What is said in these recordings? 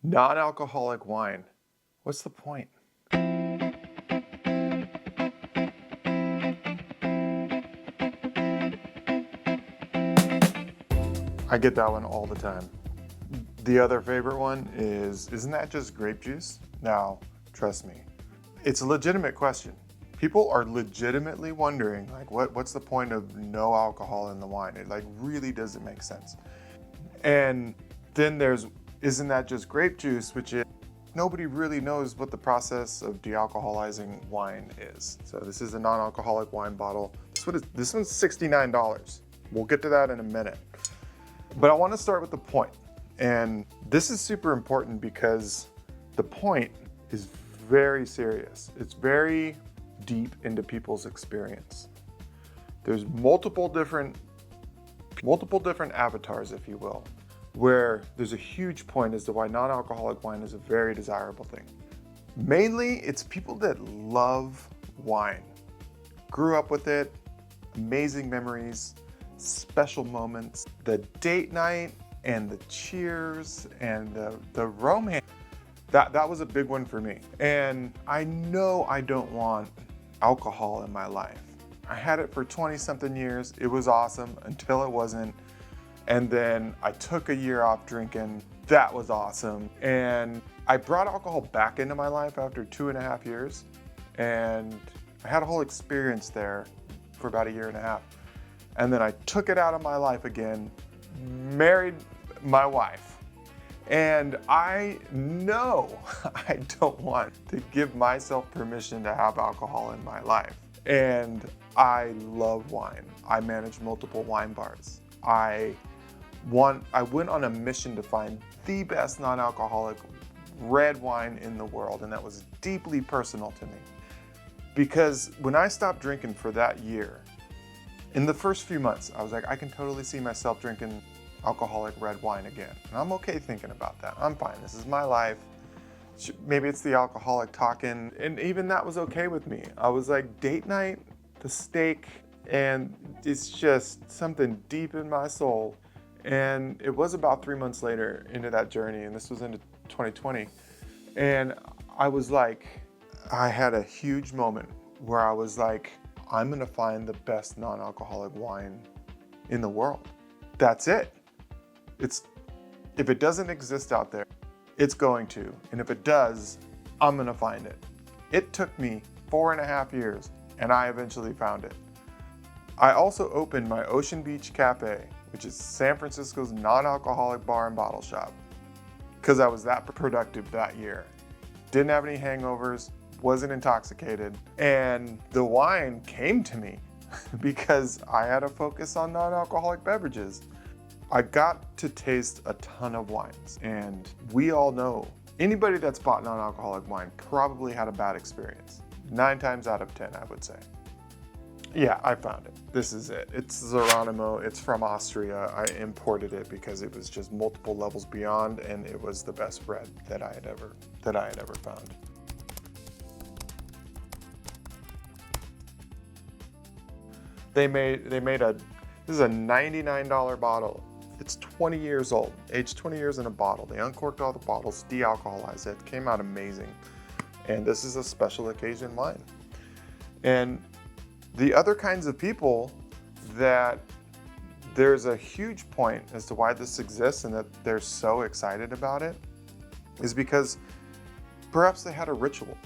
Non-alcoholic wine. What's the point? I get that one all the time. The other favorite one is, isn't that just grape juice? Now, trust me, it's a legitimate question. People are legitimately wondering, like, what's the point of no alcohol in the wine? It like really doesn't make sense. And then there's, isn't that just grape juice? Which is, nobody really knows what the process of dealcoholizing wine is. So this is a non-alcoholic wine bottle. This one's $69. We'll get to that in a minute. But I want to start with the point. And this is super important because the point is very serious. It's very deep into people's experience. There's multiple different avatars, if you will, where there's a huge point as to why non-alcoholic wine is a very desirable thing. Mainly, it's people that love wine, grew up with it, amazing memories, special moments, the date night and the cheers and the romance. That was a big one for me. And I know I don't want alcohol in my life. I had it for 20 something years. It was awesome until it wasn't. And then I took a year off drinking. That was awesome. And I brought alcohol back into my life after 2.5 years. And I had a whole experience there for about a year and a half. And then I took it out of my life again, married my wife. And I know I don't want to give myself permission to have alcohol in my life. And I love wine. I manage multiple wine bars. I went on a mission to find the best non-alcoholic red wine in the world, and that was deeply personal to me. Because when I stopped drinking for that year, in the first few months, I was like, I can totally see myself drinking alcoholic red wine again. And I'm okay thinking about that. I'm fine. This is my life. Maybe it's the alcoholic talking. And even that was okay with me. I was like, date night, the steak, and it's just something deep in my soul. And it was about 3 months later into that journey, and this was into 2020. And I was like, I had a huge moment where I was like, I'm gonna find the best non-alcoholic wine in the world. That's it. If it doesn't exist out there, it's going to. And if it does, I'm gonna find it. It took me 4.5 years, and I eventually found it. I also opened my Ocean Beach Cafe, which is San Francisco's non-alcoholic bar and bottle shop, because I was that productive that year. Didn't have any hangovers, wasn't intoxicated, and the wine came to me because I had a focus on non-alcoholic beverages. I got to taste a ton of wines, and we all know anybody that's bought non-alcoholic wine probably had a bad experience. 9 times out of 10, I would say. Yeah, I found it. This is it. It's Zeronimo. It's from Austria. I imported it because it was just multiple levels beyond, and it was the best red that I had ever found. This is a $99 bottle. It's 20 years old, aged 20 years in a bottle. They uncorked all the bottles, de-alcoholized it, came out amazing. And this is a special occasion wine. And the other kinds of people that there's a huge point as to why this exists and that they're so excited about it is because perhaps they had a ritual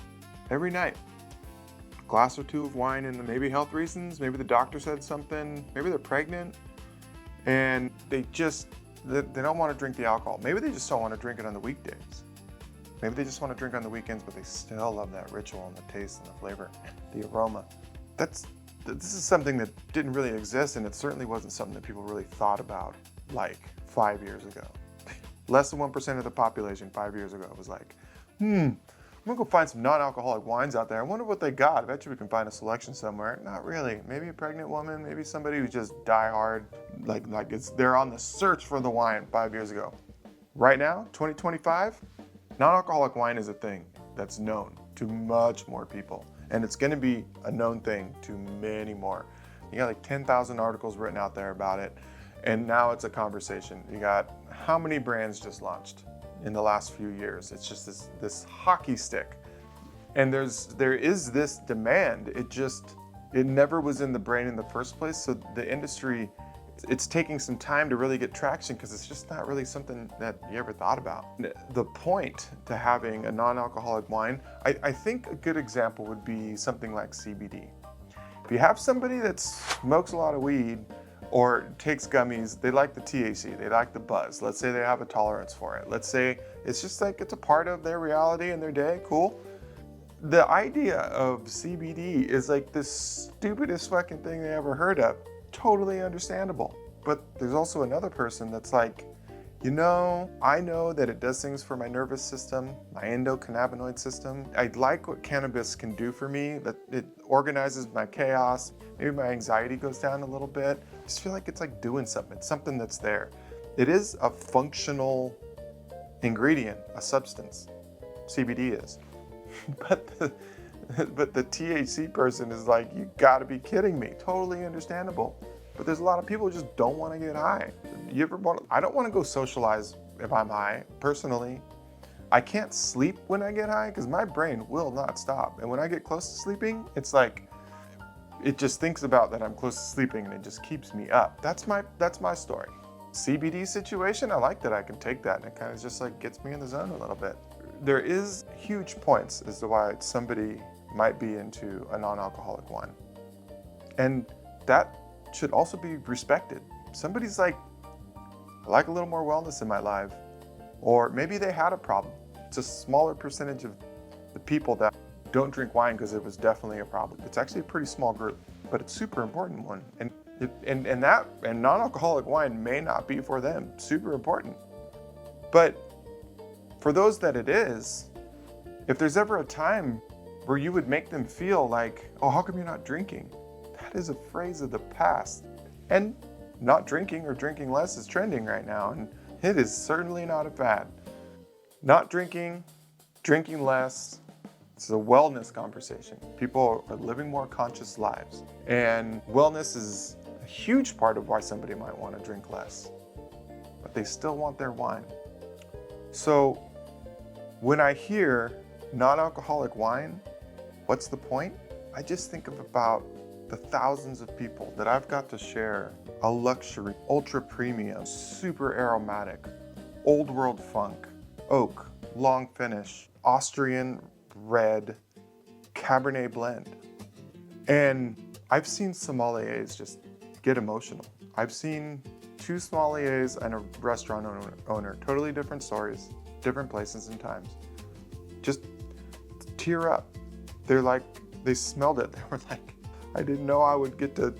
every night. Glass or 2 of wine, and maybe health reasons, maybe the doctor said something, maybe they're pregnant, and they don't want to drink the alcohol. Maybe they just don't want to drink it on the weekdays. Maybe they just want to drink on the weekends, but they still love that ritual and the taste and the flavor, the aroma. This is something that didn't really exist, and it certainly wasn't something that people really thought about like 5 years ago. Less than 1% of the population 5 years ago was like, I'm gonna go find some non-alcoholic wines out there. I wonder what they got. I bet you we can find a selection somewhere. Not really. Maybe a pregnant woman, maybe somebody who's just diehard, they're on the search for the wine 5 years ago. Right now, 2025, non-alcoholic wine is a thing that's known to much more people. And it's gonna be a known thing to many more. You got like 10,000 articles written out there about it. And now it's a conversation. You got how many brands just launched? in the last few years. It's just this hockey stick. And there is this demand. It never was in the brain in the first place. So the industry, it's taking some time to really get traction because it's just not really something that you ever thought about. The point to having a non-alcoholic wine, I think a good example would be something like CBD. If you have somebody that smokes a lot of weed or takes gummies, they like the THC, they like the buzz. Let's say they have a tolerance for it. Let's say it's just like it's a part of their reality and their day, cool. The idea of CBD is like the stupidest fucking thing they ever heard of. Totally understandable. But there's also another person that's like, you know, I know that it does things for my nervous system, my endocannabinoid system. I like what cannabis can do for me, that it organizes my chaos. Maybe my anxiety goes down a little bit. I just feel like it's like doing something. It's something that's there. It is a functional ingredient, a substance. CBD is. But the THC person is like, you gotta be kidding me. Totally understandable. But there's a lot of people who just don't want to get high. I don't want to go socialize if I'm high, personally. I can't sleep when I get high because my brain will not stop. And when I get close to sleeping, it's like, it just thinks about that I'm close to sleeping and it just keeps me up. That's my story. CBD situation, I like that I can take that and it kind of just like gets me in the zone a little bit. There is huge points as to why somebody might be into a non-alcoholic wine. And that should also be respected. Somebody's like, I like a little more wellness in my life. Or maybe they had a problem. It's a smaller percentage of the people that don't drink wine because it was definitely a problem. It's actually a pretty small group, but it's a super important one. And non-alcoholic wine may not be for them, super important. But for those that it is, if there's ever a time where you would make them feel like, oh, how come you're not drinking? That is a phrase of the past. And not drinking or drinking less is trending right now, and it is certainly not a fad. Not drinking, drinking less, it's a wellness conversation. People are living more conscious lives. And wellness is a huge part of why somebody might want to drink less, but they still want their wine. So when I hear non-alcoholic wine, what's the point? I just think of about the thousands of people that I've got to share a luxury, ultra premium, super aromatic, old world funk, oak, long finish, Austrian red, Cabernet blend. And I've seen sommeliers just get emotional. I've seen two sommeliers and a restaurant owner, totally different stories, different places and times, just tear up. They're like, they smelled it. They were like, I didn't know I would get to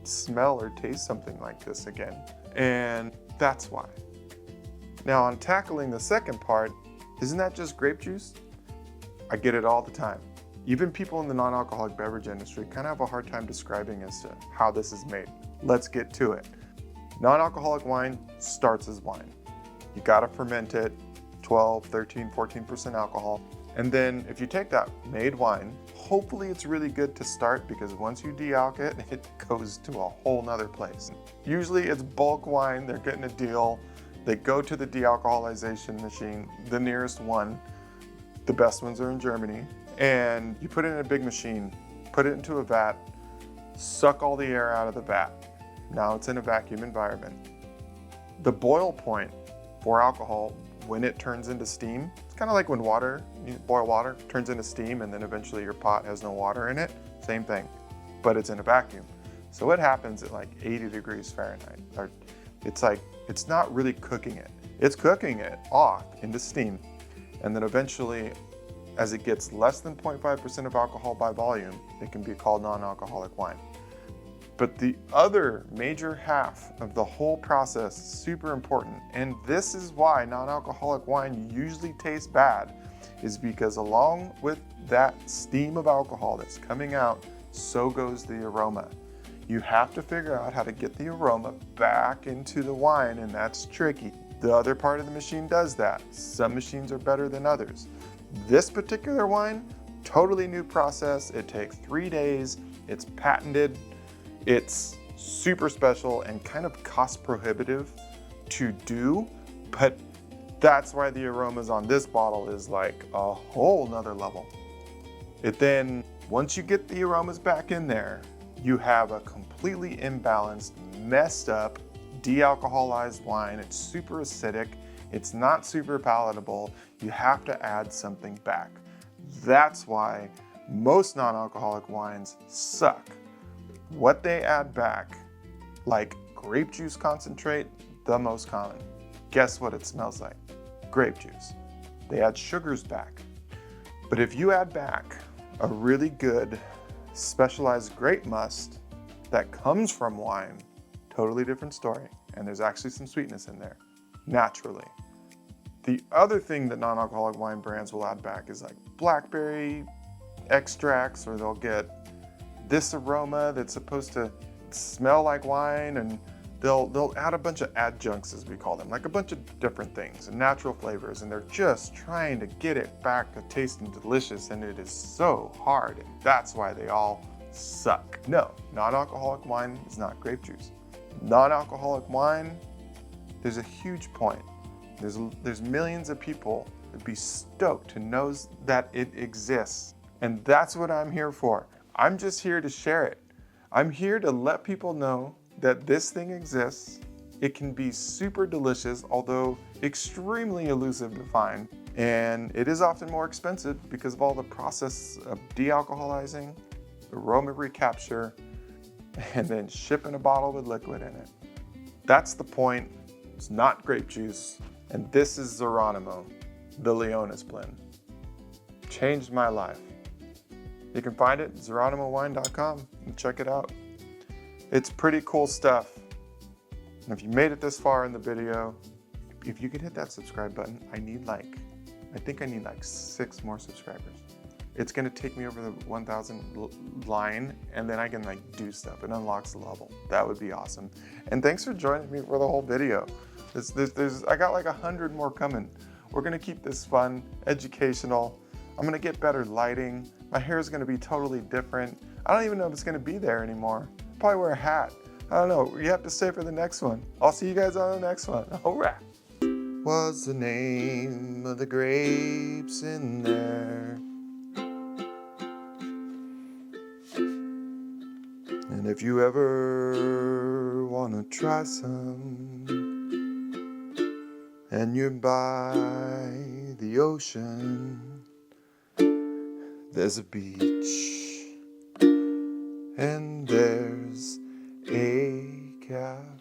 smell or taste something like this again. And that's why. Now on tackling the second part, isn't that just grape juice? I get it all the time. Even people in the non-alcoholic beverage industry kind of have a hard time describing as to how this is made. Let's get to it. Non-alcoholic wine starts as wine. You gotta ferment it, 12, 13, 14% alcohol. And then if you take that made wine, hopefully it's really good to start because once you de-alc it, it goes to a whole nother place. Usually it's bulk wine, they're getting a deal. They go to the dealcoholization machine, the nearest one. The best ones are in Germany. And you put it in a big machine, put it into a vat, suck all the air out of the vat. Now it's in a vacuum environment. The boil point for alcohol, when it turns into steam, it's kind of like when you boil water, turns into steam, and then eventually your pot has no water in it. Same thing, but it's in a vacuum. So it happens at like 80 degrees Fahrenheit. It's not really cooking it. It's cooking it off into steam. And then eventually, as it gets less than 0.5% of alcohol by volume, it can be called non-alcoholic wine. But the other major half of the whole process is super important. And this is why non-alcoholic wine usually tastes bad, is because along with that steam of alcohol that's coming out, so goes the aroma. You have to figure out how to get the aroma back into the wine, and that's tricky. The other part of the machine does that. Some machines are better than others. This particular wine, totally new process. It takes 3 days. It's patented. It's super special and kind of cost prohibitive to do, but That's why the aromas on this bottle is like a whole nother level. It then, once you get the aromas back in there, you have a completely imbalanced, messed up, dealcoholized wine. It's super acidic. It's not super palatable. You have to add something back. That's why most non-alcoholic wines suck. What they add back, like grape juice concentrate, the most common. Guess what it smells like? Grape juice. They add sugars back. But if you add back a really good specialized grape must that comes from wine, totally different story. And there's actually some sweetness in there, naturally. The other thing that non-alcoholic wine brands will add back is like blackberry extracts, or they'll get this aroma that's supposed to smell like wine, and they'll add a bunch of adjuncts, as we call them, like a bunch of different things and natural flavors, and they're just trying to get it back to tasting delicious, and it is so hard, and that's why they all suck. No, non-alcoholic wine is not grape juice. Non-alcoholic wine, there's a huge point. There's millions of people that'd be stoked to know that it exists, and that's what I'm here for. I'm just here to share it. I'm here to let people know that this thing exists. It can be super delicious, although extremely elusive to find. And it is often more expensive because of all the process of dealcoholizing, aroma recapture, and then shipping a bottle with liquid in it. That's the point. It's not grape juice. And this is Zeronimo, the Leonis Blend. Changed my life. You can find it at zeronimowine.com and check it out. It's pretty cool stuff. And if you made it this far in the video, if you could hit that subscribe button, I think I need like 6 more subscribers. It's gonna take me over the 1,000 line, and then I can like do stuff. It unlocks the level. That would be awesome. And thanks for joining me for the whole video. I got like 100 more coming. We're gonna keep this fun, educational. I'm gonna get better lighting. My hair is gonna be totally different. I don't even know if it's gonna be there anymore. Probably wear a hat. I don't know. You have to stay for the next one. I'll see you guys on the next one. All right. What's the name of the grapes in there? And if you ever want to try some, and you're by the ocean, there's a beach, and there's a cafe.